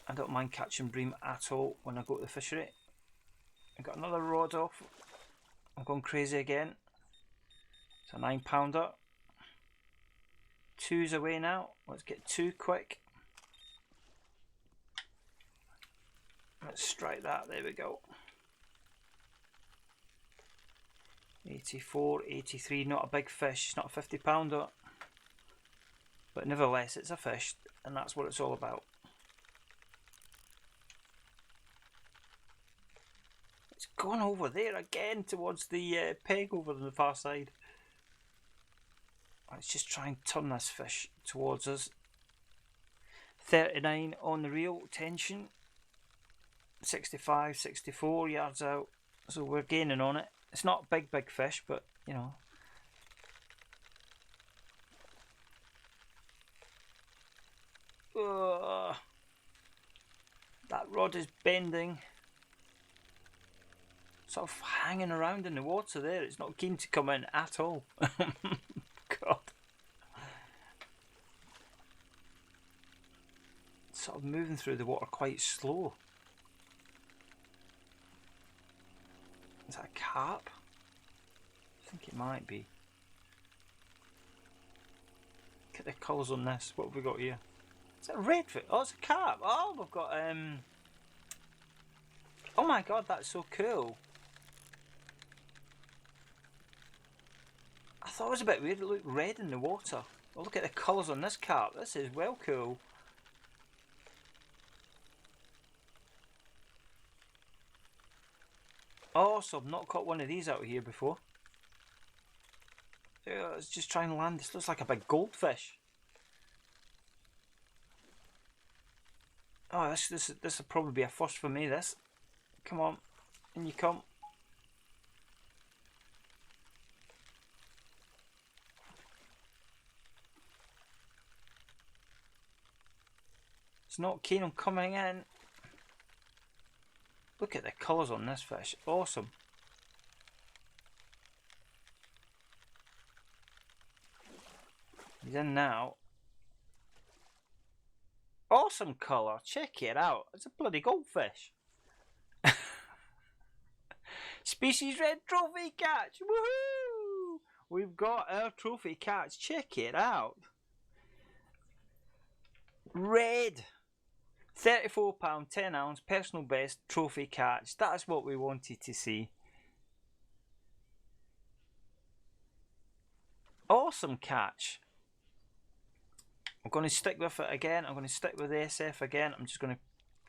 I don't mind catching bream at all when I go to the fishery. I got another rod off. I'm going crazy again. It's a 9-pounder. Two's away now. Let's get two quick. Let's strike that. There we go. 84, 83. Not a big fish. It's not a 50-pounder. But nevertheless, it's a fish, and that's what it's all about. It's gone over there again towards the peg over on the far side. Let's just try and turn this fish towards us. 39 on the reel, tension. 65, 64 yards out. So we're gaining on it. It's not a big fish, but you know. That rod is bending. Sort of hanging around in the water there. It's not keen to come in at all. God. Sort of moving through the water quite slow. Is that a carp? I think it might be. Look at the colours on this. What have we got here? Is that a redfish? Oh, it's a carp. Oh, we've got oh my god, that's so cool. I thought it was a bit weird. It looked red in the water. Oh, look at the colours on this carp. This is well cool. Awesome. Not caught one of these out here before. Let's just try and land. This looks like a big goldfish. Oh, this will probably be a first for me. This. Come on, in you come. It's not keen on coming in. Look at the colours on this fish. Awesome. He's in now. Awesome colour. Check it out. It's a bloody goldfish. Species red trophy catch. Woohoo! We've got our trophy catch. Check it out. Red. £34, 10 ounce, personal best trophy catch. That's what we wanted to see. Awesome catch. I'm going to stick with it again. I'm going to stick with the SF again. I'm just going to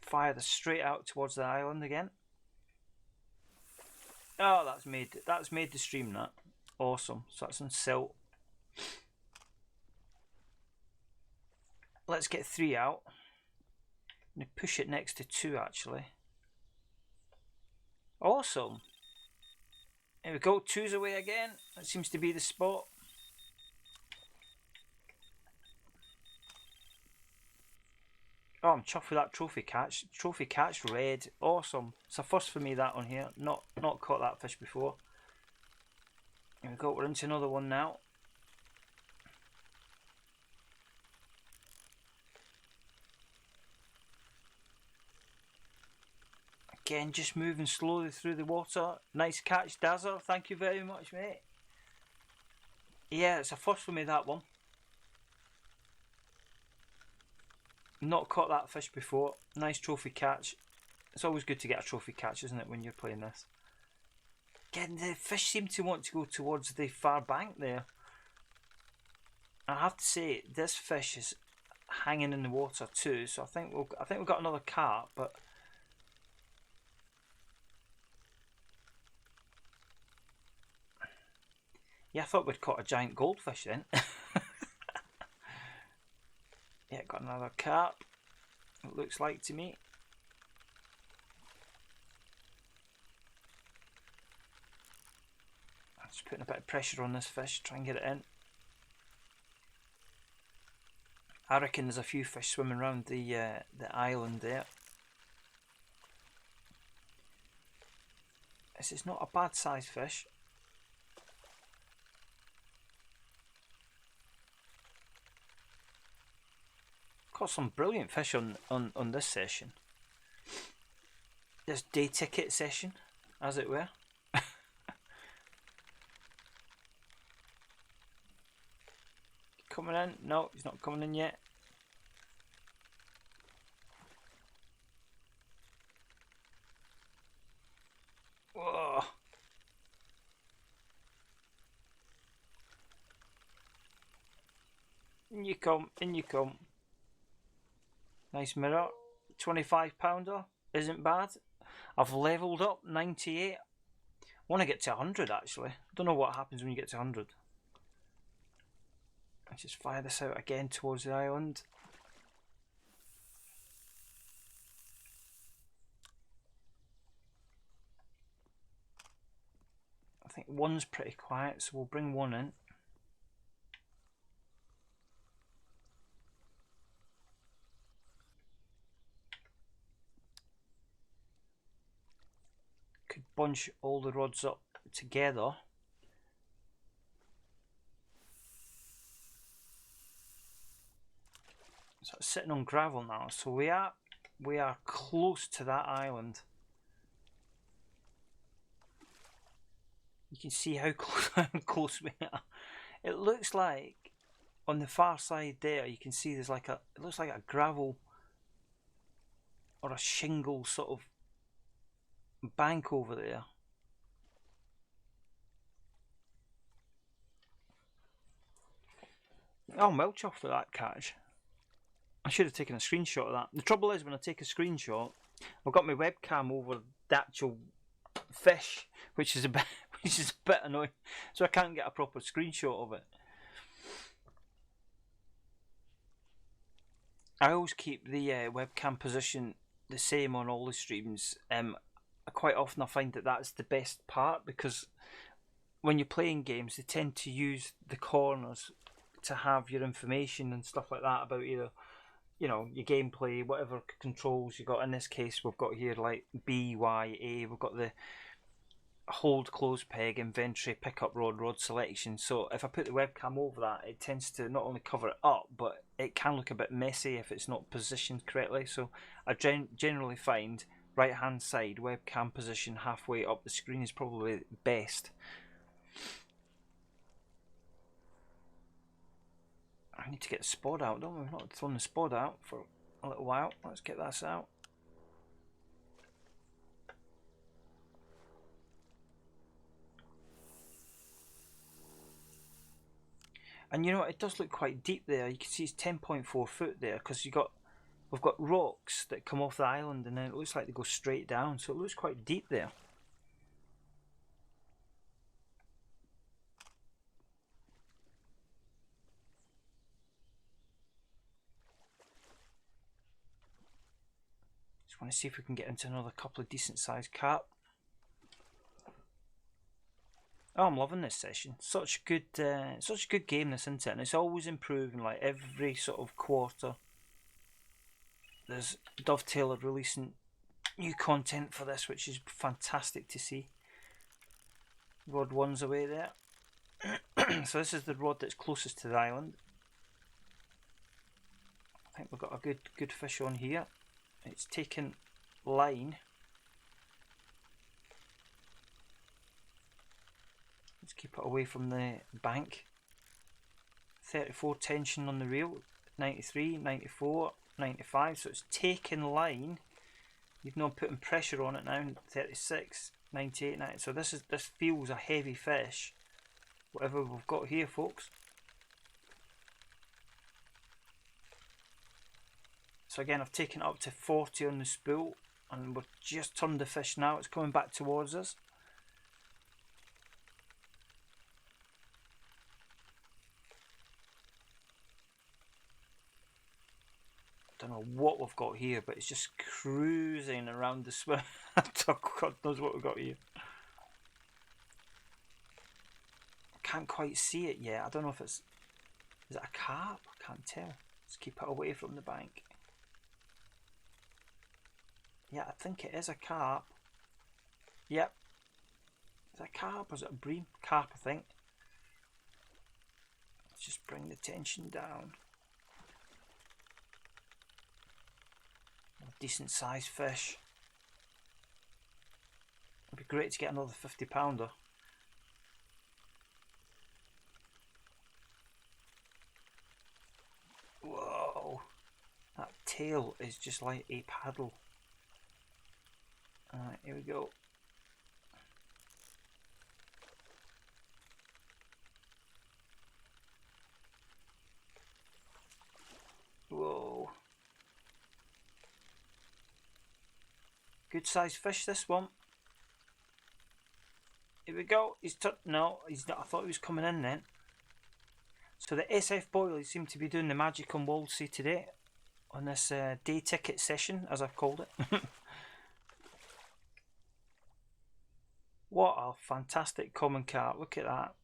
fire this straight out towards the island again. Oh, that's made the stream that. Awesome. So that's on silt. Let's get 3 out. I'm going to push it next to 2 actually. Awesome. Here we go. 2's away again. That seems to be the spot. Oh, I'm chuffed with that trophy catch. Trophy catch red. Awesome. It's a first for me, that one here. Not caught that fish before. Here we go. We're into another one now. Again, just moving slowly through the water. Nice catch, Dazzler. Thank you very much, mate. Yeah, it's a first for me, that one. Not caught that fish before. Nice trophy catch. It's always good to get a trophy catch, isn't it, when you're playing this? Again, the fish seem to want to go towards the far bank there. I have to say, this fish is hanging in the water too. So I think we've got another carp, but yeah, I thought we'd caught a giant goldfish then. Yeah, got another carp, it looks like to me. I'm just putting a bit of pressure on this fish, try and get it in. I reckon there's a few fish swimming around the island there. This is not a bad size fish. Got some brilliant fish on this session. This day ticket session, as it were. Coming in? No, he's not coming in yet. Whoa. In you come, in you come. Nice mirror, 25 pounder, isn't bad. I've levelled up, 98. Want to get to 100 actually. Don't know what happens when you get to 100. Let's just fire this out again towards the island. I think one's pretty quiet, so we'll bring one in. Could bunch all the rods up together. So it's sitting on gravel now, so we are close to that island. You can see how close we are. It looks like on the far side there, you can see there's like it looks like a gravel or a shingle sort of bank over there. Oh, I'm well chuffed for that catch. I should have taken a screenshot of that. The trouble is, when I take a screenshot, I've got my webcam over the actual fish, which is a bit which is a bit annoying. So I can't get a proper screenshot of it. I always keep the webcam position the same on all the streams. Quite often I find that that's the best part, because when you're playing games, they tend to use the corners to have your information and stuff like that about either, you know, your gameplay, whatever controls you got. In this case, we've got here like B, Y, A. We've got the hold, close peg, inventory, pickup rod, rod selection. So if I put the webcam over that, it tends to not only cover it up, but it can look a bit messy if it's not positioned correctly. So I generally find right hand side webcam position halfway up the screen is probably best. I need to get the spod out, don't we? We've not thrown the spod out for a little while. Let's get this out. And you know, it does look quite deep there. You can see it's 10.4 foot there, because we've got rocks that come off the island, and then it looks like they go straight down. So it looks quite deep there. Just want to see if we can get into another couple of decent sized carp. Oh, I'm loving this session. Such a good game, this, isn't it? And it's always improving. Like every sort of quarter, there's Dovetail are releasing new content for this, which is fantastic to see. Rod 1's away there. So this is the rod that's closest to the island. I think we've got a good fish on here. It's taken line. Let's keep it away from the bank. 34 tension on the reel, 93, 94, 95. So it's taken line. Even though I'm putting pressure on it now, 36, 98, 90. So this feels a heavy fish. Whatever we've got here, folks. So again, I've taken it up to 40 on the spool, and we've just turned the fish now. It's coming back towards us. Don't know what we've got here, but it's just cruising around the swim. God knows what we've got here. I can't quite see it yet. I don't know if is it a carp? I can't tell. Let's keep it away from the bank. Yeah, I think it is a carp. Yep. Is it a carp or is it a bream? Carp, I think. Let's just bring the tension down. A decent sized fish. It'd be great to get another 50-pounder. Whoa, that tail is just like a paddle. Alright, here we go. Whoa. Good sized fish, this one. Here we go. No, he's not. I thought he was coming in then. So the SF Boillie seem to be doing the magic on Waldsee today, on this day ticket session, as I've called it. What a fantastic common carp. Look at that.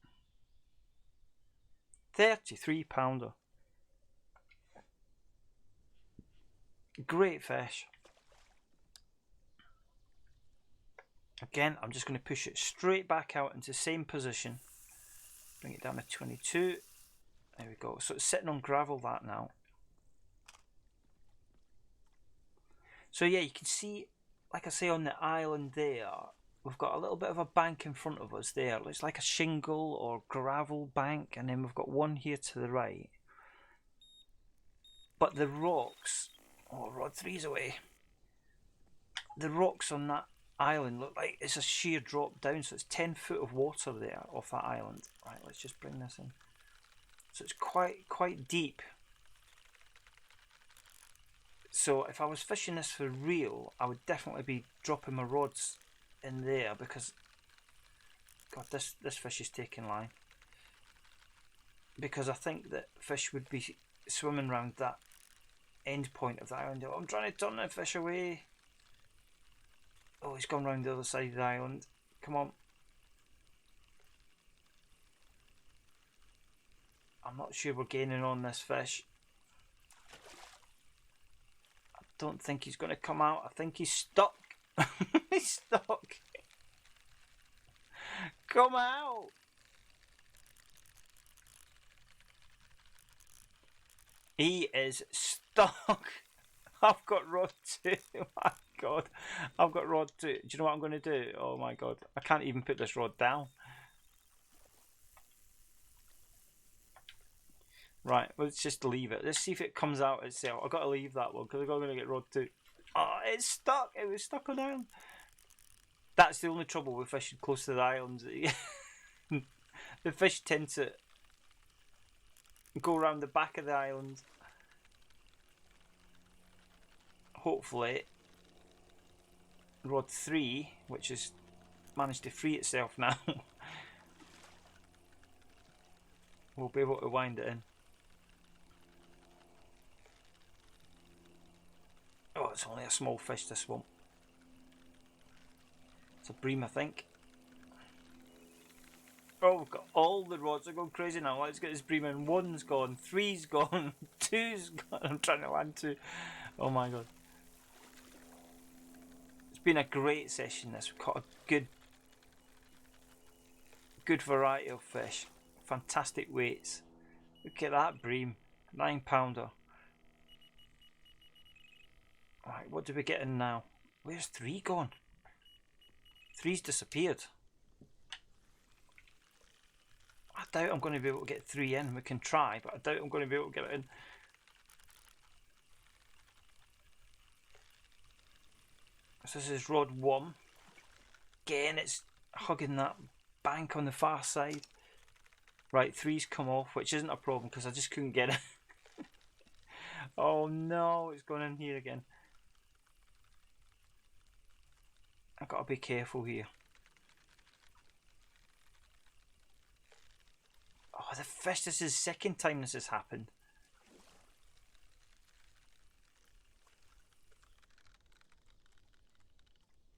33-pounder. Great fish. Again, I'm just going to push it straight back out into the same position. Bring it down to 22. There we go. So it's sitting on gravel that now. So yeah, you can see, like I say, on the island there, we've got a little bit of a bank in front of us there. It's like a shingle or gravel bank, and then we've got one here to the right. But the rocks, oh, rod 3's away. The rocks on that island look like it's a sheer drop down, so it's 10 foot of water there off that island. Right, let's just bring this in. So it's quite deep. So if I was fishing this for real, I would definitely be dropping my rods in there, because God, this fish is taking line. Because I think that fish would be swimming around that end point of the island. Oh, I'm trying to turn the fish away. Oh, he's gone round the other side of the island. Come on. I'm not sure we're gaining on this fish. I don't think he's going to come out. I think he's stuck. He's stuck. Come out. He is stuck. I've got rod 2. Oh my god. I've got rod 2. Do you know what I'm going to do? Oh my god. I can't even put this rod down. Right, let's just leave it. Let's see if it comes out itself. I've got to leave that one because I'm going to get rod 2. Oh, it's stuck. It was stuck on the island. That's the only trouble with fishing close to the islands. The fish tend to go around the back of the island. Hopefully, rod 3, which has managed to free itself now, we'll be able to wind it in. Oh, it's only a small fish, this one. It's a bream, I think. Oh, we've got all the rods are going crazy now. Let's get this bream in. 1's gone, 3's gone, 2's gone. I'm trying to land 2. Oh my god. It's been a great session this. We've caught a good variety of fish. Fantastic weights. Look at that bream. 9-pounder. Right, what do we get in now? Where's 3 gone? 3's disappeared. I doubt I'm going to be able to get 3 in. We can try, but I doubt I'm going to be able to get it in. So this is rod 1. Again, it's hugging that bank on the far side. Right, 3's come off, which isn't a problem because I just couldn't get it. Oh no, it's gone in here again. I've got to be careful here. Oh, the fish, this is the second time this has happened.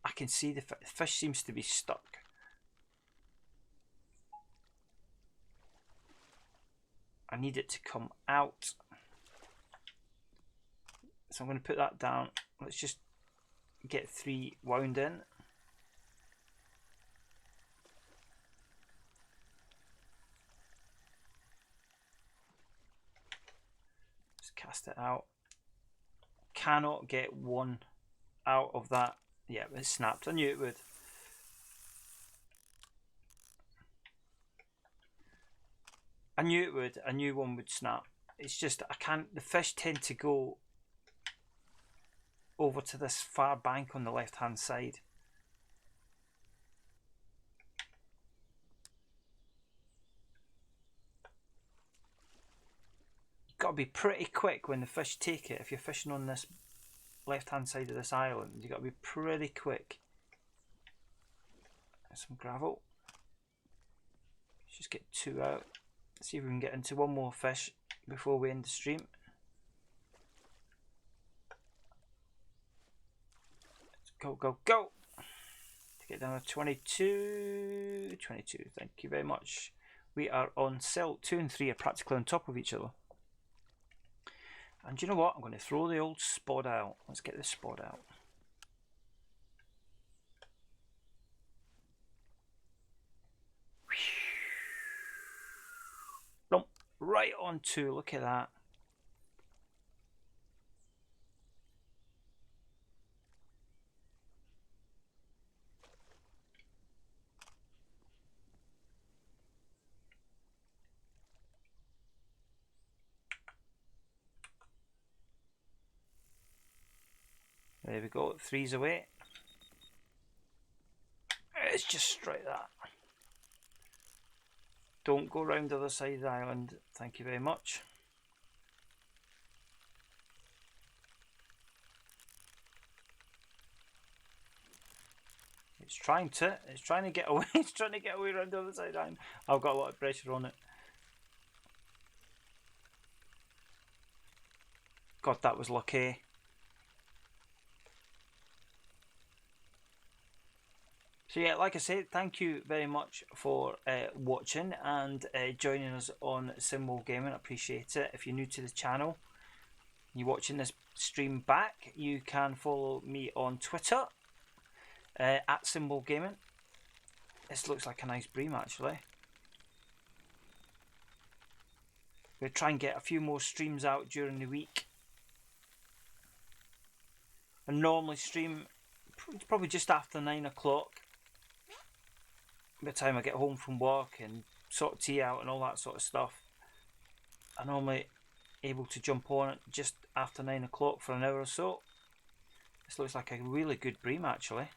I can see the fish seems to be stuck. I need it to come out. So I'm going to put that down. Let's just get 3 wound in. Just cast it out. Cannot get 1 out of that. Yeah, it snapped. I knew it would. I knew it would. I knew 1 would snap. It's just I can't. The fish tend to go over to this far bank on the left hand side. You've got to be pretty quick when the fish take it. If you're fishing on this left hand side of this island, you've got to be pretty quick. There's some gravel. Let's just get 2 out. See if we can get into 1 more fish before we end the stream. Let's go, go, go! To get down to 22. Thank you very much. We are on cell 2 and 3 are practically on top of each other. And you know what? I'm going to throw the old spot out. Let's get this spot out. Right on 2, look at that. There we go, 3's away. It's just straight that. Don't go round the other side of the island. Thank you very much. It's trying to get away. It's trying to get away around the other side. I've got a lot of pressure on it. God, that was lucky. So yeah, like I said, thank you very much for watching and joining us on Simwall Gaming. I appreciate it. If you're new to the channel, you're watching this stream back, you can follow me on Twitter at Simwall Gaming. This looks like a nice bream actually. We'll try and get a few more streams out during the week. I normally stream probably just after 9 o'clock. By the time I get home from work and sort tea out and all that sort of stuff, I'm normally able to jump on it just after 9 o'clock for an hour or so. This looks like a really good bream actually.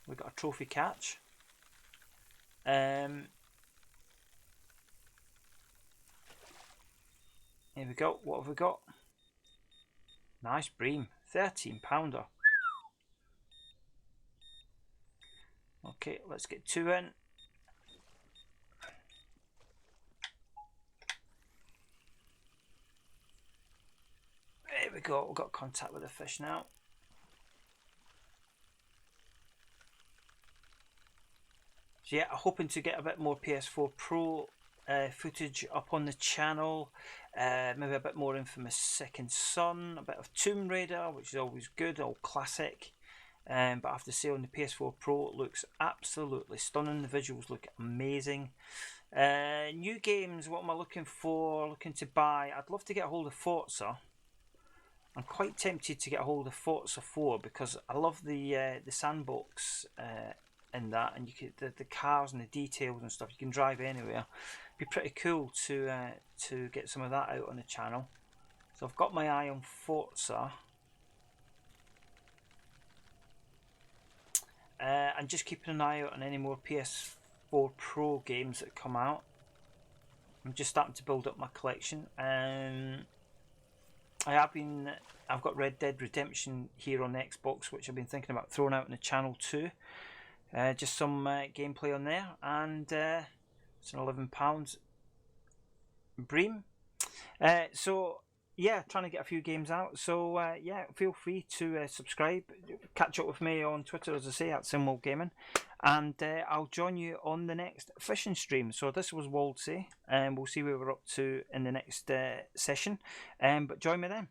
We've got a trophy catch. Here we go. What have we got? Nice bream. 13 pounder. Okay, let's get 2 in. There we go. We've got contact with the fish now. So yeah, I'm hoping to get a bit more PS4 Pro footage up on the channel. Maybe a bit more Infamous Second Son, a bit of Tomb Raider, which is always good, all classic. But I have to say, on the PS4 Pro, it looks absolutely stunning. The visuals look amazing. New games, what am I looking for? Looking to buy. I'd love to get a hold of Forza. I'm quite tempted to get a hold of Forza 4 because I love the sandbox in that, and you could the cars and the details and stuff. You can drive anywhere. It'd be pretty cool to get some of that out on the channel. So I've got my eye on Forza. And just keeping an eye out on any more PS4 Pro games that come out. I'm just starting to build up my collection. I've got Red Dead Redemption here on the Xbox, which I've been thinking about throwing out on the channel too. Just some gameplay on there, and it's an £11 bream. So yeah, trying to get a few games out. So yeah, feel free to subscribe, catch up with me on Twitter, as I say, at Simwall Gaming, and I'll join you on the next fishing stream. So this was Waldsee, and we'll see where we're up to in the next session. But join me then.